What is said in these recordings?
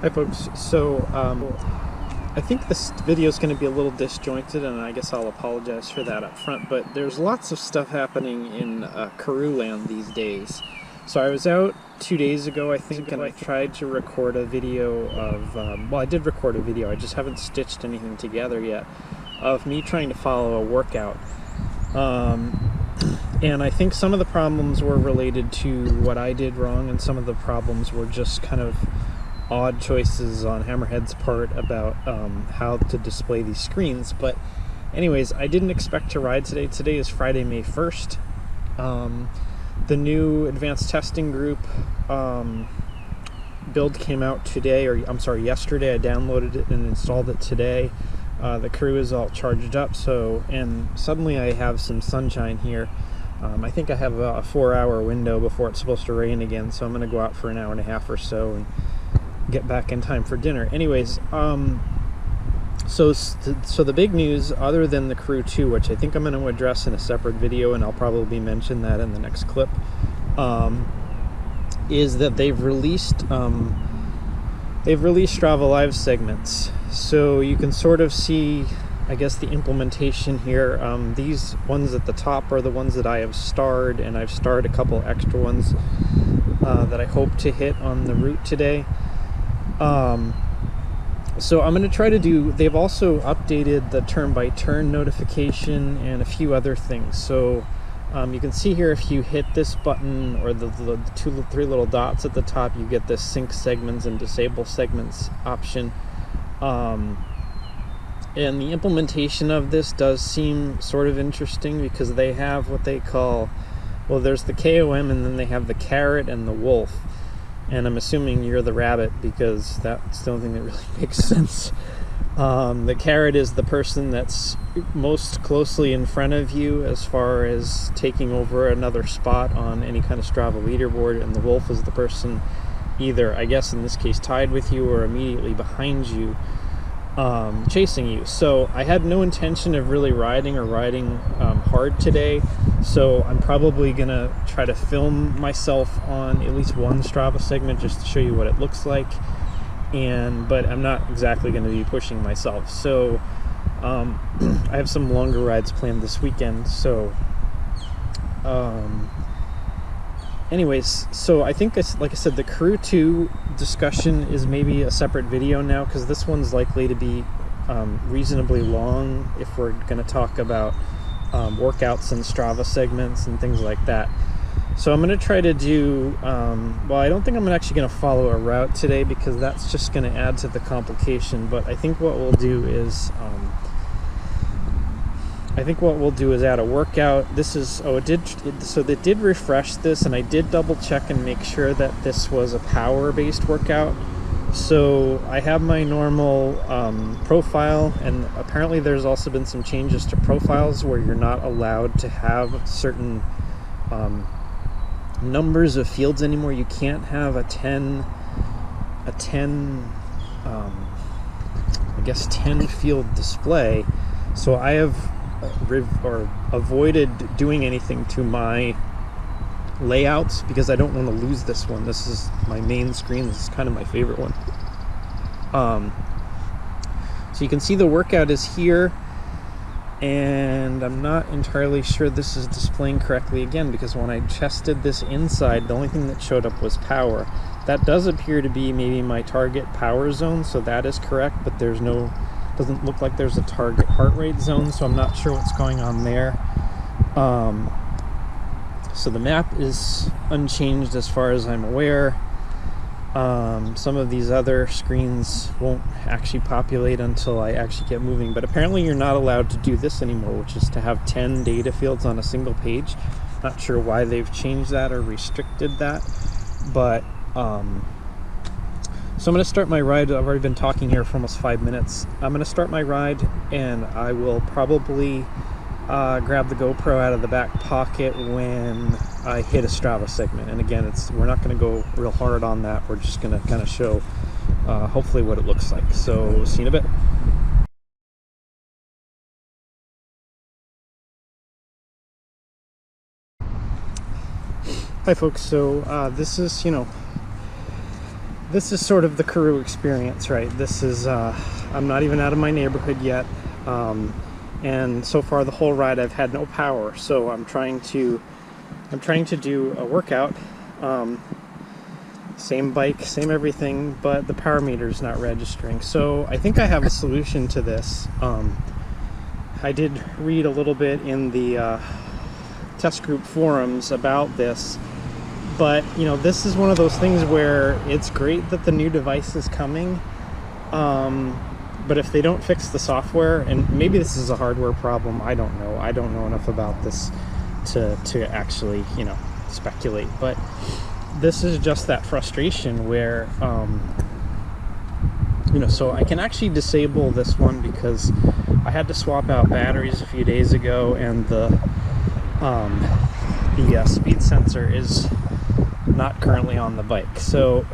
Hi folks, so I think this video is going to be a little disjointed, and I guess I'll apologize for that up front, but there's lots of stuff happening in Karoo land these days. So I was out 2 days ago, I think, and I tried to record a video of, well, I did record a video, I just haven't stitched anything together yet, of me trying to follow a workout. And I think some of the problems were related to what I did wrong, and some of the problems were just kind of odd choices on Hammerhead's part about how to display these screens. But anyways, I didn't expect to ride today. Today is Friday, May 1st. The new advanced testing group build came out today, or I'm sorry, yesterday. I downloaded it and installed it today. The Karoo is all charged up, and suddenly I have some sunshine here. I think I have a 4-hour window before it's supposed to rain again, so I'm going to go out for an hour and a half or so and get back in time for dinner. Anyways, so the big news, other than the Karoo 2, which I think I'm going to address in a separate video, and I'll probably mention that in the next clip, is that they've released Strava Live Segments. So you can sort of see, I guess, the implementation here. These ones at the top are the ones that I have starred, and I've starred a couple extra ones that I hope to hit on the route today. So I'm going to try to do, they've also updated the turn-by-turn notification and a few other things. So you can see here, if you hit this button or the 3 little dots at the top, you get this sync segments and disable segments option. And the implementation of this does seem sort of interesting, because they have what they call, well, there's the KOM, and then they have the carrot and the wolf. And I'm assuming you're the rabbit, because that's the only thing that really makes sense. The carrot is the person that's most closely in front of you as far as taking over another spot on any kind of Strava leaderboard, and the wolf is the person either, I guess in this case, tied with you or immediately behind you, chasing you. So I had no intention of really riding hard today, so I'm probably gonna try to film myself on at least one Strava segment just to show you what it looks like, but I'm not exactly going to be pushing myself. So I have some longer rides planned this weekend. So anyways, so I think, like I said, the Karoo 2 discussion is maybe a separate video now, because this one's likely to be reasonably long if we're going to talk about workouts and Strava segments and things like that. So I'm going to try to do, well, I don't think I'm actually going to follow a route today, because that's just going to add to the complication. But I think what we'll do is, add a workout. This is, so they did refresh this, and I did double check and make sure that this was a power-based workout. So I have my normal profile, and apparently there's also been some changes to profiles where you're not allowed to have certain numbers of fields anymore. You can't have a 10 field display. So I have avoided doing anything to my layouts, because I don't want to lose this one. This is my main screen. This is kind of my favorite one. So you can see the workout is here, and I'm not entirely sure this is displaying correctly again, because when I tested this inside, the only thing that showed up was power. That does appear to be maybe my target power zone, so that is correct, but doesn't look like there's a target heart rate zone, so I'm not sure what's going on there. So the map is unchanged as far as I'm aware. Some of these other screens won't actually populate until I actually get moving, but apparently you're not allowed to do this anymore, which is to have 10 data fields on a single page. Not sure why they've changed that or restricted that, but so I'm going to start my ride. I've already been talking here for almost 5 minutes. I'm going to start my ride, and I will probably grab the GoPro out of the back pocket when I hit a Strava segment. And again, we're not going to go real hard on that. We're just going to kind of show hopefully what it looks like. So see you in a bit. Hi folks, so this is, this is sort of the Karoo experience, right? This is, I'm not even out of my neighborhood yet. And so far the whole ride I've had no power. So I'm trying to do a workout. Same bike, same everything, but the power meter's not registering. So I think I have a solution to this. I did read a little bit in the test group forums about this, but you know, this is one of those things where it's great that the new device is coming, but if they don't fix the software, and maybe this is a hardware problem, I don't know enough about this to actually, you know, speculate, but this is just that frustration where you know, so I can actually disable this one because I had to swap out batteries a few days ago, and the speed sensor is not currently on the bike. So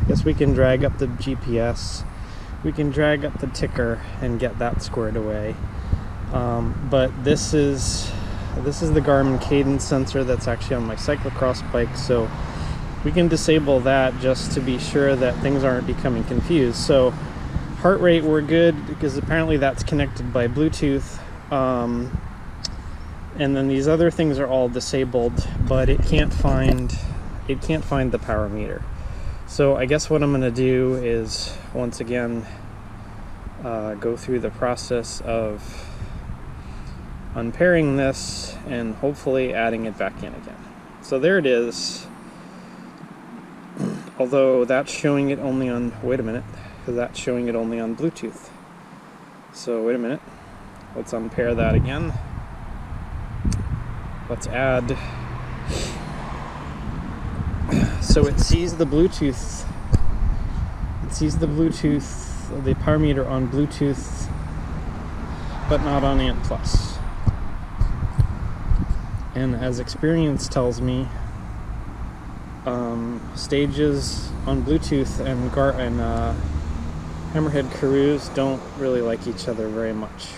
I guess we can drag up the GPS, we can drag up the ticker and get that squared away. But this is the Garmin cadence sensor that's actually on my cyclocross bike, so we can disable that just to be sure that things aren't becoming confused. So heart rate, we're good because apparently that's connected by Bluetooth. And then these other things are all disabled, but it can't find the power meter. So I guess what I'm going to do is once again go through the process of unpairing this and hopefully adding it back in again. So there it is. Although that's showing it only on, wait a minute, because that's showing it only on Bluetooth. So wait a minute, let's unpair that again. Let's add, so it sees the Bluetooth, the power meter on Bluetooth, but not on Ant Plus. And as experience tells me, stages on Bluetooth and Hammerhead Karoos don't really like each other very much.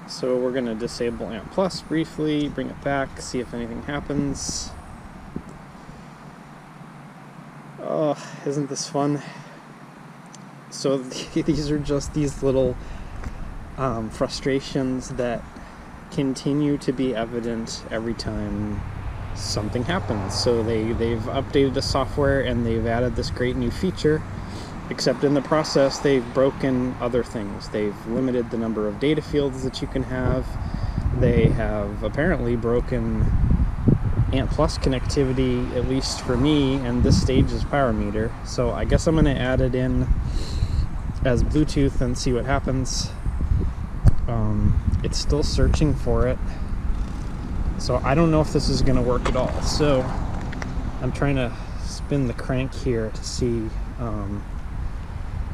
So we're going to disable Ant Plus briefly, bring it back, see if anything happens. Oh, isn't this fun? So these are just these little frustrations that continue to be evident every time something happens. So they've updated the software and they've added this great new feature, except in the process they've broken other things. They've limited the number of data fields that you can have. They have apparently broken Ant Plus connectivity, at least for me, and this stage's power meter. So I guess I'm going to add it in as Bluetooth and see what happens. It's still searching for it. So I don't know if this is going to work at all. So I'm trying to spin the crank here to see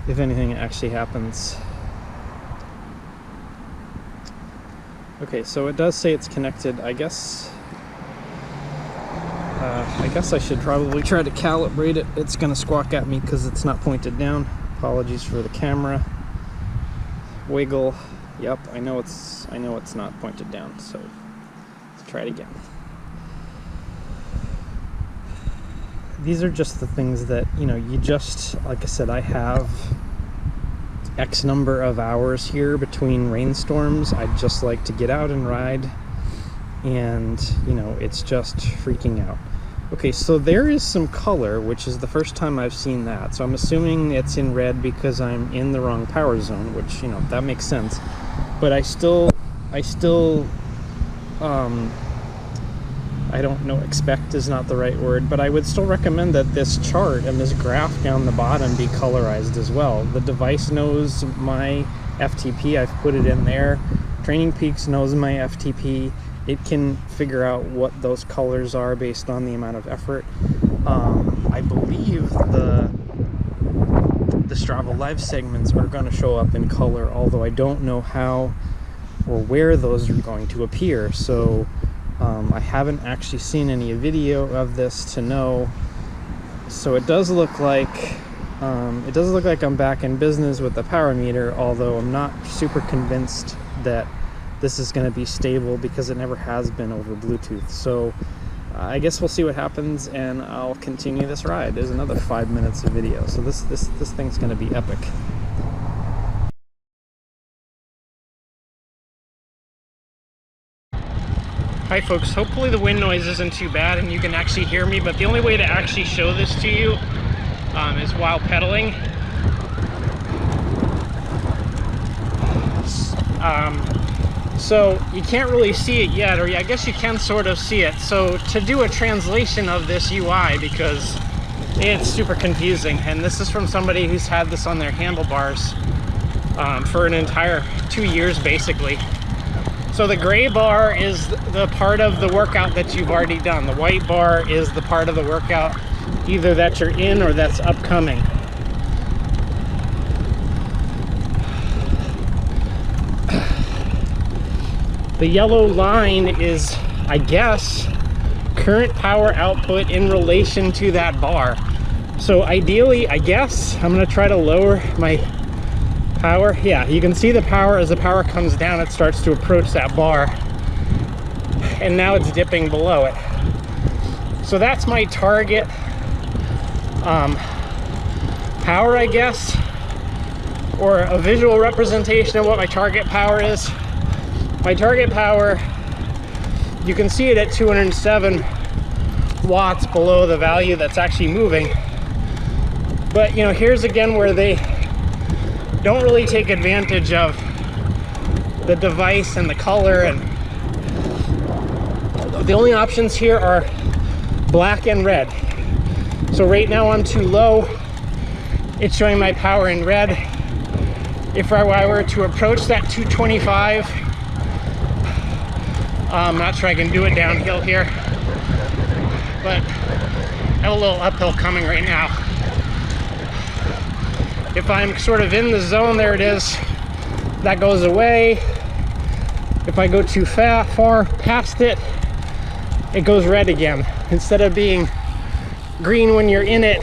if anything actually happens. Okay, so it does say it's connected. I guess I should probably try to calibrate it. It's going to squawk at me because it's not pointed down. Apologies for the camera. Wiggle. Yep, I know it's not pointed down. So let's try it again. These are just the things that, you know, you just, like I said, I have X number of hours here between rainstorms. I'd just like to get out and ride, and, you know, it's just freaking out. Okay, so there is some color, which is the first time I've seen that. So I'm assuming it's in red because I'm in the wrong power zone, which, you know, that makes sense. But I still I don't know, expect is not the right word, but I would still recommend that this chart and this graph down the bottom be colorized as well. The device knows my FTP, I've put it in there. Training Peaks knows my FTP. It can figure out what those colors are based on the amount of effort. I believe the Strava Live segments are going to show up in color, although I don't know how or where those are going to appear. So I haven't actually seen any video of this to know. So it does look like I'm back in business with the power meter, although I'm not super convinced that this is going to be stable because it never has been over Bluetooth. So I guess we'll see what happens, and I'll continue this ride. There's another 5 minutes of video, so this thing's going to be epic. Hi folks, hopefully the wind noise isn't too bad and you can actually hear me, but the only way to actually show this to you is while pedaling. So you can't really see it yet, or I guess you can sort of see it. So to do a translation of this UI, because it's super confusing, and this is from somebody who's had this on their handlebars for an entire 2 years basically. So the gray bar is the part of the workout that you've already done. The white bar is the part of the workout either that you're in or that's upcoming. The yellow line is, I guess, current power output in relation to that bar. So ideally, I guess, I'm gonna try to lower my power. Yeah, you can see the power. As the power comes down, it starts to approach that bar, and now it's dipping below it. So that's my target power, I guess, or a visual representation of what my target power is. My target power, you can see it at 207 watts below the value that's actually moving. But you know, here's again where they don't really take advantage of the device and the color, and the only options here are black and red. So right now I'm too low. It's showing my power in red. If I were to approach that 225, I'm not sure I can do it downhill here, but I have a little uphill coming right now. If I'm sort of in the zone, there it is, that goes away. If I go too far past it, it goes red again. Instead of being green when you're in it,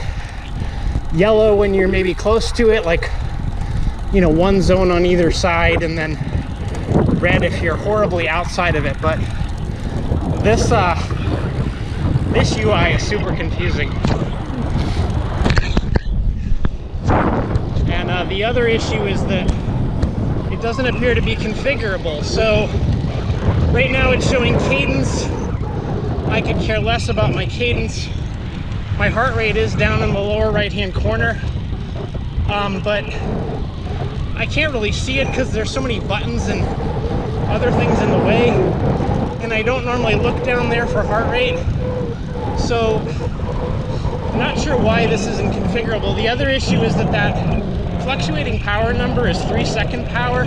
yellow when you're maybe close to it, like, you know, one zone on either side, and then red if you're horribly outside of it. But this UI is super confusing. And the other issue is that it doesn't appear to be configurable. So right now it's showing cadence. I could care less about my cadence. My heart rate is down in the lower right hand corner, but I can't really see it because there's so many buttons and other things in the way, and I don't normally look down there for heart rate, so I'm not sure why this isn't configurable. The other issue is that fluctuating power number is 3-second power,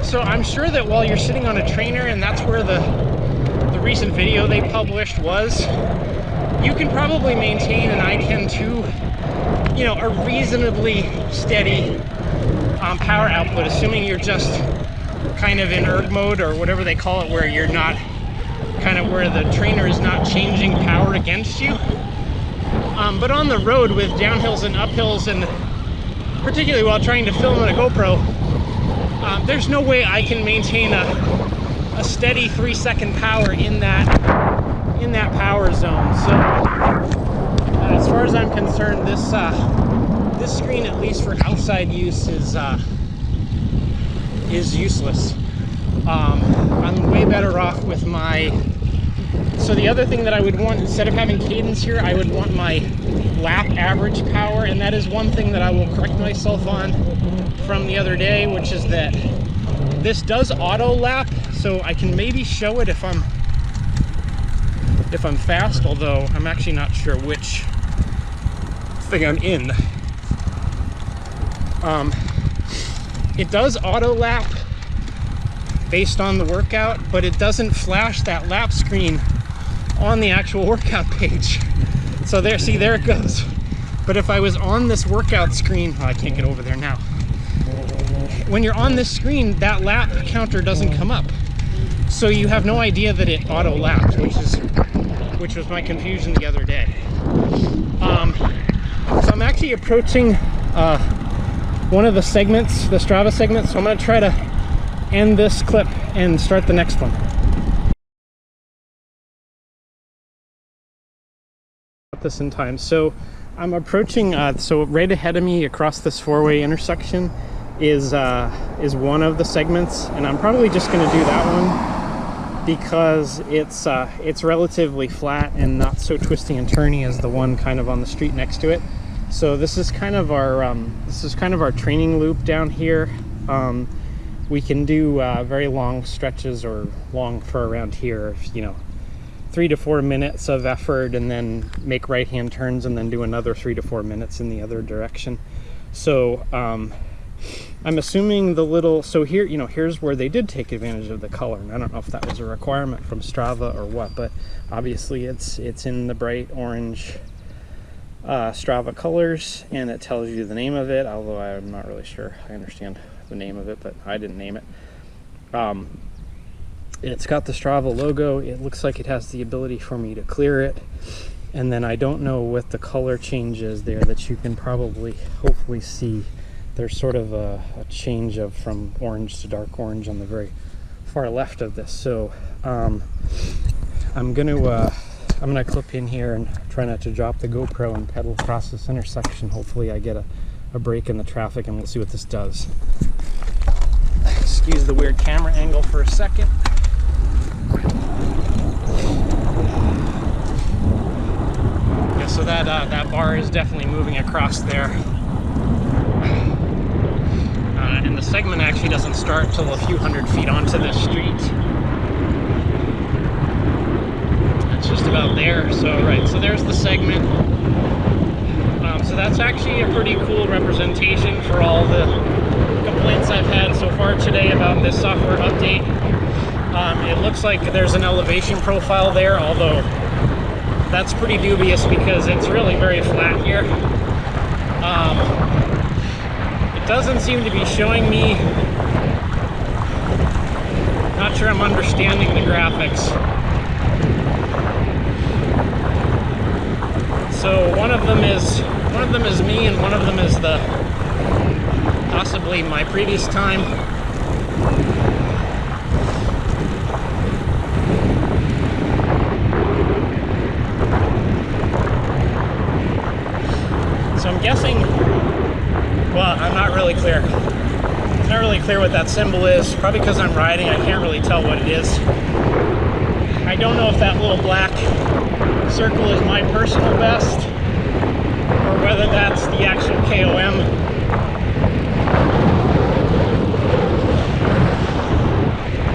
so I'm sure that while you're sitting on a trainer, and that's where the recent video they published was, you can probably maintain an I-10 to, you know, a reasonably steady power output, assuming you're just kind of in erg mode or whatever they call it, where you're not kind of where the trainer is not changing power against you. But on the road with downhills and uphills, and particularly while trying to film on a GoPro, there's no way I can maintain a steady 3-second power in that power zone. So as far as I'm concerned, this screen, at least for outside use, is useless. I'm way better off with my... So the other thing that I would want, instead of having cadence here, I would want my lap average power, and that is one thing that I will correct myself on from the other day, which is that this does auto lap, so I can maybe show it if I'm fast, although I'm actually not sure which thing I'm in. It does auto lap based on the workout, but it doesn't flash that lap screen on the actual workout page. So there, see, there it goes. But if I was on this workout screen, oh, I can't get over there now. When you're on this screen, that lap counter doesn't come up. So you have no idea that it auto lapped, which was my confusion the other day. So I'm actually approaching one of the segments, the Strava segments, so I'm going to try to end this clip and start the next one. this in time. So I'm approaching, so right ahead of me across this four-way intersection is one of the segments, and I'm probably just going to do that one because it's relatively flat and not so twisty and turny as the one kind of on the street next to it. So this is kind of our training loop down here. We can do very long stretches, or long for around here, you know, 3 to 4 minutes of effort, and then make right-hand turns, and then do another 3 to 4 minutes in the other direction. So I'm assuming so here, you know, here's where they did take advantage of the color, and I don't know if that was a requirement from Strava or what, but obviously it's in the bright orange Strava colors, and it tells you the name of it, although I'm not really sure I understand the name of it, but I didn't name it. It's got the Strava logo. It looks like it has the ability for me to clear it, and then I don't know what the color change is there that you can probably hopefully see. There's sort of a change from orange to dark orange on the very far left of this. So I'm gonna clip in here and try not to drop the GoPro and pedal across this intersection. Hopefully I get a break in the traffic, and we'll see what this does. Excuse the weird camera angle for a second. Yeah, so that bar is definitely moving across there. And the segment actually doesn't start till a few hundred feet onto this street. It's just about there. So right, so there's the segment. So that's actually a pretty cool representation for all the complaints I've had so far today about this software update. It looks like there's an elevation profile there, although that's pretty dubious because it's really very flat here. It doesn't seem to be showing me, not sure I'm understanding the graphics. So one of them is me, and one of them is possibly my previous time. So I'm guessing, well, I'm not really clear. It's not really clear what that symbol is. Probably because I'm riding, I can't really tell what it is. I don't know if that little black circle is my personal best, or whether that's the actual KOM.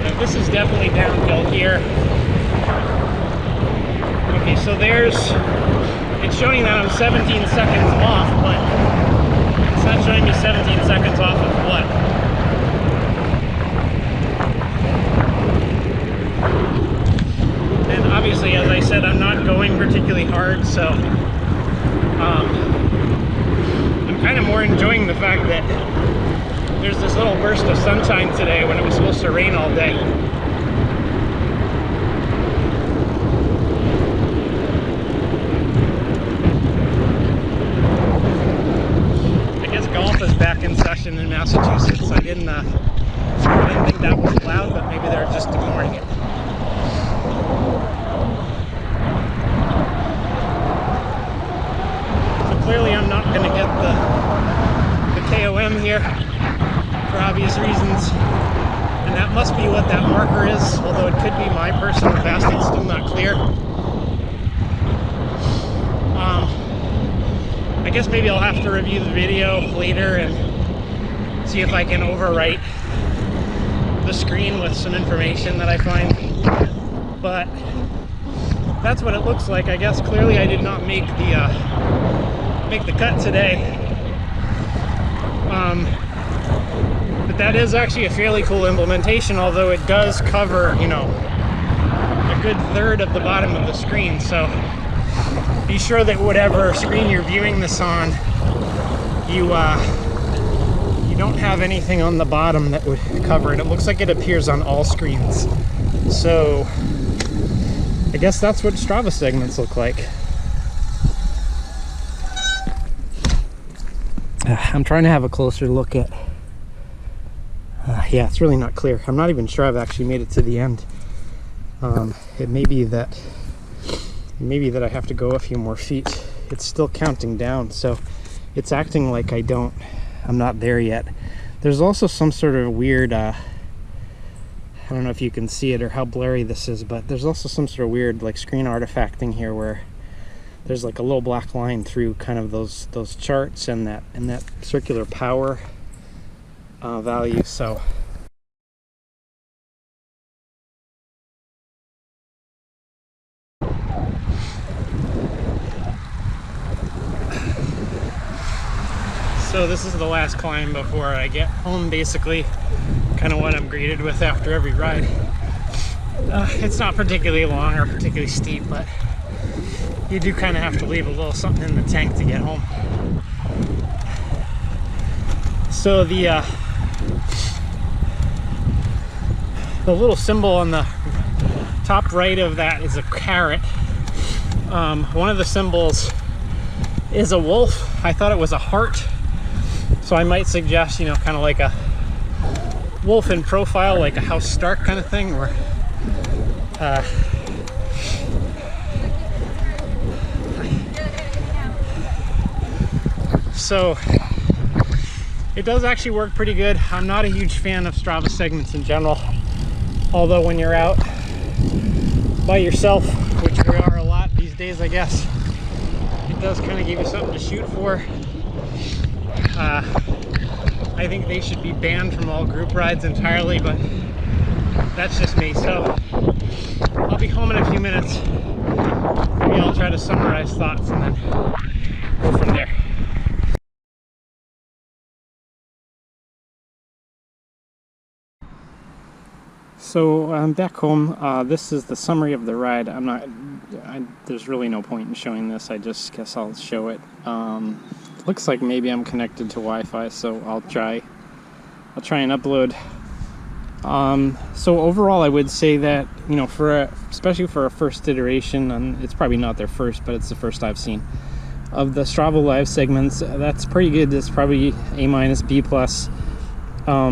Now, this is definitely downhill here. Okay, so it's showing that I'm 17 seconds off, but it's not showing me 17 seconds off of what? And obviously, as I said, I'm not going particularly hard, so I'm kind of more enjoying the fact that there's this little burst of sunshine today when it was supposed to rain all day. I guess golf is back in session in Massachusetts. I didn't think that was allowed, but maybe they're just ignoring it. Clearly I'm not going to get the KOM here for obvious reasons, and that must be what that marker is, although it could be my personal best. It's still not clear. I guess maybe I'll have to review the video later and see if I can overwrite the screen with some information that I find, but that's what it looks like. I guess clearly I did not make the cut today, but that is actually a fairly cool implementation, although it does cover, you know, a good third of the bottom of the screen. So be sure that whatever screen you're viewing this on, you don't have anything on the bottom that would cover it. It looks like it appears on all screens. So I guess that's what Strava segments look like. I'm trying to have a closer look at, yeah, it's really not clear. I'm not even sure I've actually made it to the end. It may be that maybe that I have to go a few more feet. It's still counting down, so it's acting like I'm not there yet. There's also some sort of weird, I don't know if you can see it or how blurry this is, but there's also some sort of weird like screen artifact thing here where there's like a little black line through kind of those charts and that circular power value. So this is the last climb before I get home, basically. Kind of what I'm greeted with after every ride. It's not particularly long or particularly steep, but you do kind of have to leave a little something in the tank to get home. So the little symbol on the top right of that is a carrot. One of the symbols is a wolf. I thought it was a heart, so I might suggest, you know, kind of like a wolf in profile, like a House Stark kind of thing, where so it does actually work pretty good. I'm not a huge fan of Strava segments in general, although when you're out by yourself, which we are a lot these days, I guess, it does kind of give you something to shoot for. I think they should be banned from all group rides entirely, but that's just me. So I'll be home in a few minutes. Maybe I'll try to summarize thoughts and then go from there. So I'm back home. This is the summary of the ride. There's really no point in showing this. I just guess I'll show it. Looks like maybe I'm connected to Wi-Fi, so I'll try and upload. So overall, I would say that, you know, especially for a first iteration, and it's probably not their first, but it's the first I've seen of the Strava Live segments. That's pretty good. It's probably A-, B+.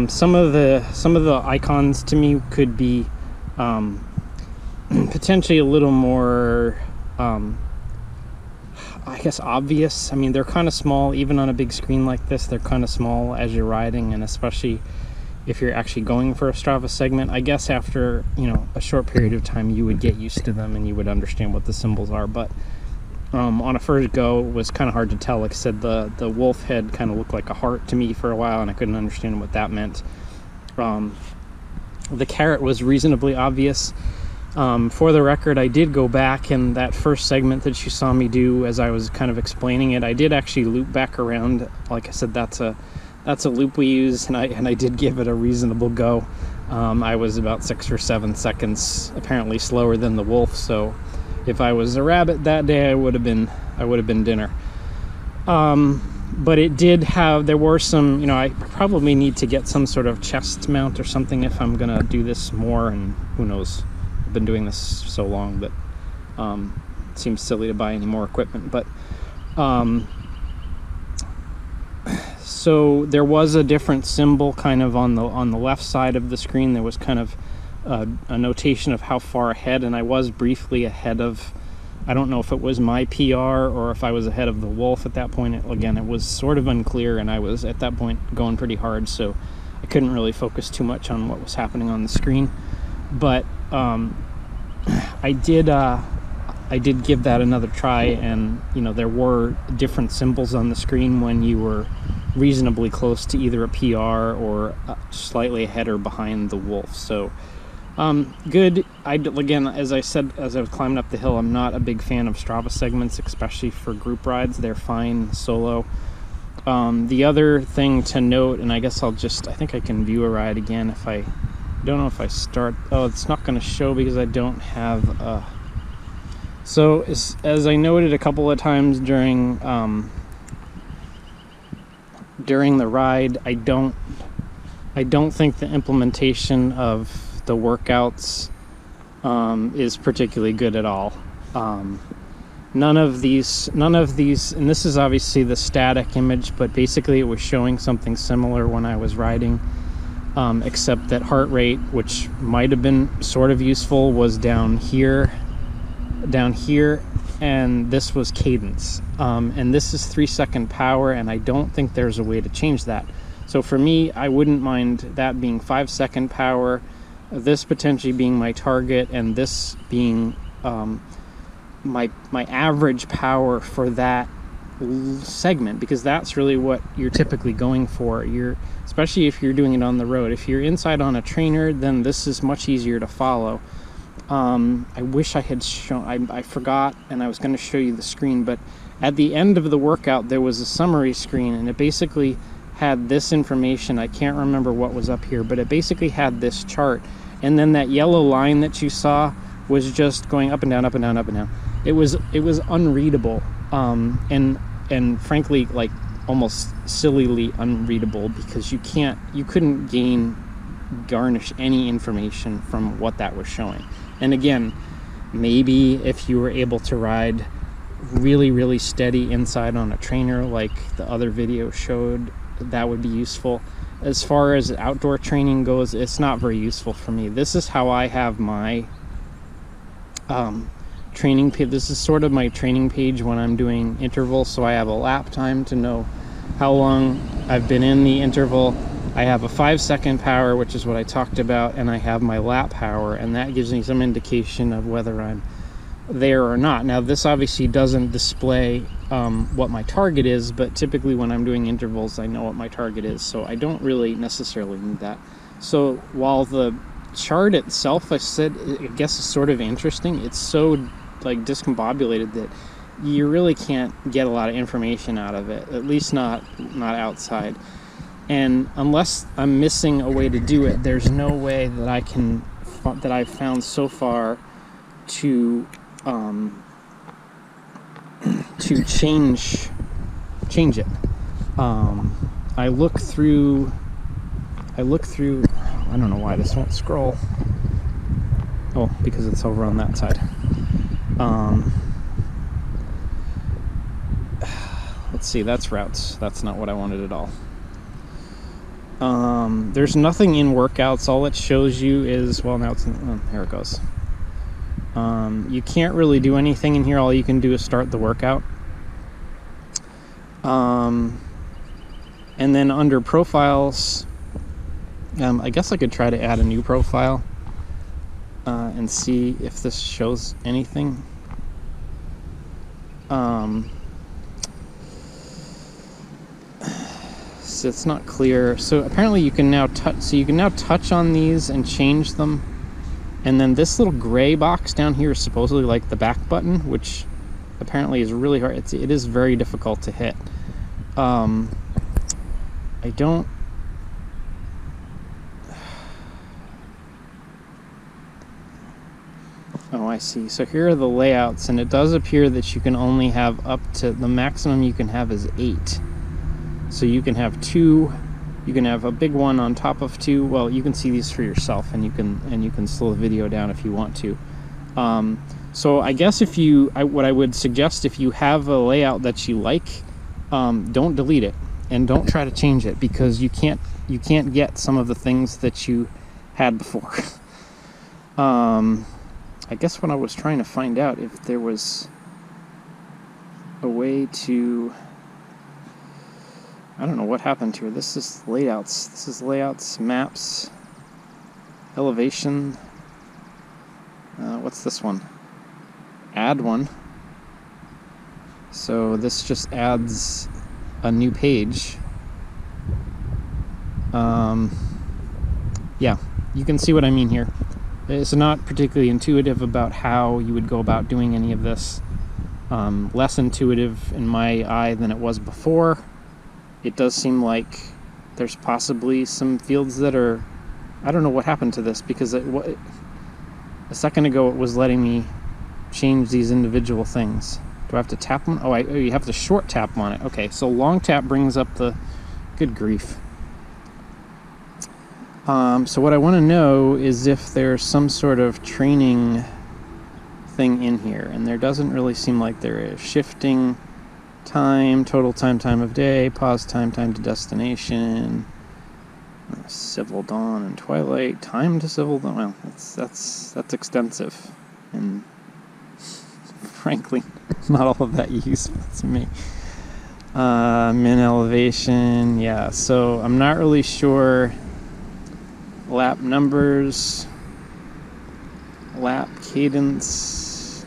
Some of the icons to me could be potentially a little more, I guess, obvious. I mean, they're kind of small, even on a big screen like this. They're kind of small as you're riding, and especially if you're actually going for a Strava segment. I guess after, you know, a short period of time, you would get used to them and you would understand what the symbols are. But on a first go, it was kind of hard to tell. Like I said, the wolf head kind of looked like a heart to me for a while, and I couldn't understand what that meant. The carrot was reasonably obvious. For the record, I did go back, and that first segment that you saw me do as I was kind of explaining it, I did actually loop back around. Like I said, that's a loop we use, and I did give it a reasonable go. I was about 6 or 7 seconds apparently slower than the wolf, so if I was a rabbit that day, I would have been dinner. But it did have, there were some, you know, I probably need to get some sort of chest mount or something if I'm gonna do this more, and who knows, I've been doing this so long that it seems silly to buy any more equipment. But so there was a different symbol kind of on the left side of the screen. There was kind of a notation of how far ahead, and I was briefly ahead of, I don't know if it was my PR or if I was ahead of the wolf at that point. Again, it was sort of unclear, and I was at that point going pretty hard, so I couldn't really focus too much on what was happening on the screen. But I did give that another try, and you know, there were different symbols on the screen when you were reasonably close to either a PR or slightly ahead or behind the wolf. So good. Again, as I said, as I was climbing up the hill, I'm not a big fan of Strava segments, especially for group rides. They're fine solo. The other thing to note, and I guess I think I can view a ride again if I don't know if I start. Oh, it's not going to show because I don't have so as I noted a couple of times during the ride, I don't think the implementation of the workouts is particularly good at all. None of these, and this is obviously the static image, but basically it was showing something similar when I was riding, except that heart rate, which might have been sort of useful, was down here, and this was cadence. And this is 3-second power, and I don't think there's a way to change that. So for me, I wouldn't mind that being 5-second power, this potentially being my target, and this being my average power for that segment, because that's really what you're typically going for. Especially if you're doing it on the road. If you're inside on a trainer, then this is much easier to follow. I wish I had shown, I forgot, and I was going to show you the screen, but at the end of the workout there was a summary screen, and it basically had this information. I can't remember what was up here, but it basically had this chart, and then that yellow line that you saw was just going up and down, up and down, up and down. It was unreadable, and frankly, like, almost sillily unreadable, because you couldn't garnish any information from what that was showing. And again, maybe if you were able to ride really, really steady inside on a trainer like the other video showed, that would be useful. As far as outdoor training goes, it's not very useful for me. This is how I have my training page. This is sort of my training page when I'm doing intervals, so I have a lap time to know how long I've been in the interval. I have a 5-second power, which is what I talked about, and I have my lap power, and that gives me some indication of whether I'm there or not. Now, this obviously doesn't display what my target is, but typically when I'm doing intervals, I know what my target is, so I don't really necessarily need that. So while the chart itself, I guess, is sort of interesting, it's so like discombobulated that you really can't get a lot of information out of it, at least not outside. And unless I'm missing a way to do it, there's no way that I've found so far to change it. I look through, I don't know why this won't scroll. Oh, because it's over on that side. Let's see, that's routes. That's not what I wanted at all. There's nothing in workouts. All it shows you is, well, now here it goes. You can't really do anything in here. All you can do is start the workout. And then under profiles, I guess I could try to add a new profile and see if this shows anything. So it's not clear. So apparently you can now touch on these and change them. And then this little gray box down here is supposedly like the back button, which apparently is really hard. It is very difficult to hit. I don't... Oh, I see. So here are the layouts, and it does appear that you can only have up to... The maximum you can have is 8. So you can have 2... You can have a big one on top of 2. Well, you can see these for yourself, and you can slow the video down if you want to. So I guess what I would suggest, if you have a layout that you like, don't delete it and don't try to change it, because you can't get some of the things that you had before. I guess when I was trying to find out if there was a way to... I don't know what happened here. This is layouts. This is layouts, maps, elevation. What's this one? Add one. So this just adds a new page. Yeah, you can see what I mean here. It's not particularly intuitive about how you would go about doing any of this. Less intuitive in my eye than it was before. It does seem like there's possibly some fields that are... I don't know what happened to this, because a second ago it was letting me change these individual things. Do I have to tap them? Oh, you have to short tap on it. Okay, so long tap brings up the... Good grief. So what I want to know is if there's some sort of training thing in here, and there doesn't really seem like there is. Shifting... time, total time, time of day, pause time, time to destination, civil dawn and twilight, time to civil dawn. Well, that's extensive and frankly not all of that useful to me. Min elevation, yeah, so I'm not really sure. Lap numbers, lap cadence,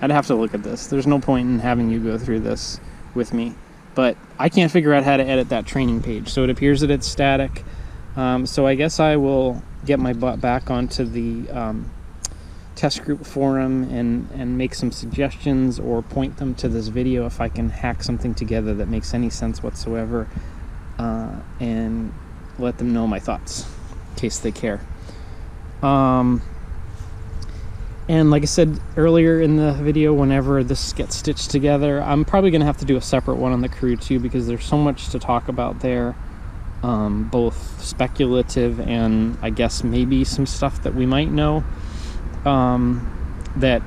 I'd have to look at this. There's no point in having you go through this with me, but I can't figure out how to edit that training page, so it appears that it's static. So I guess I will get my butt back onto the test group forum and make some suggestions or point them to this video if I can hack something together that makes any sense whatsoever, and let them know my thoughts in case they care. And like I said earlier in the video, whenever this gets stitched together, I'm probably going to have to do a separate one on the Karoo too, because there's so much to talk about there, both speculative and I guess maybe some stuff that we might know, that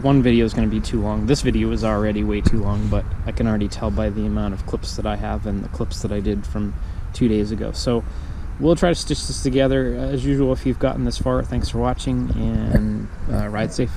one video is going to be too long. This video is already way too long, but I can already tell by the amount of clips that I have and the clips that I did from 2 days ago. So we'll try to stitch this together. As usual, if you've gotten this far, thanks for watching, and ride safe.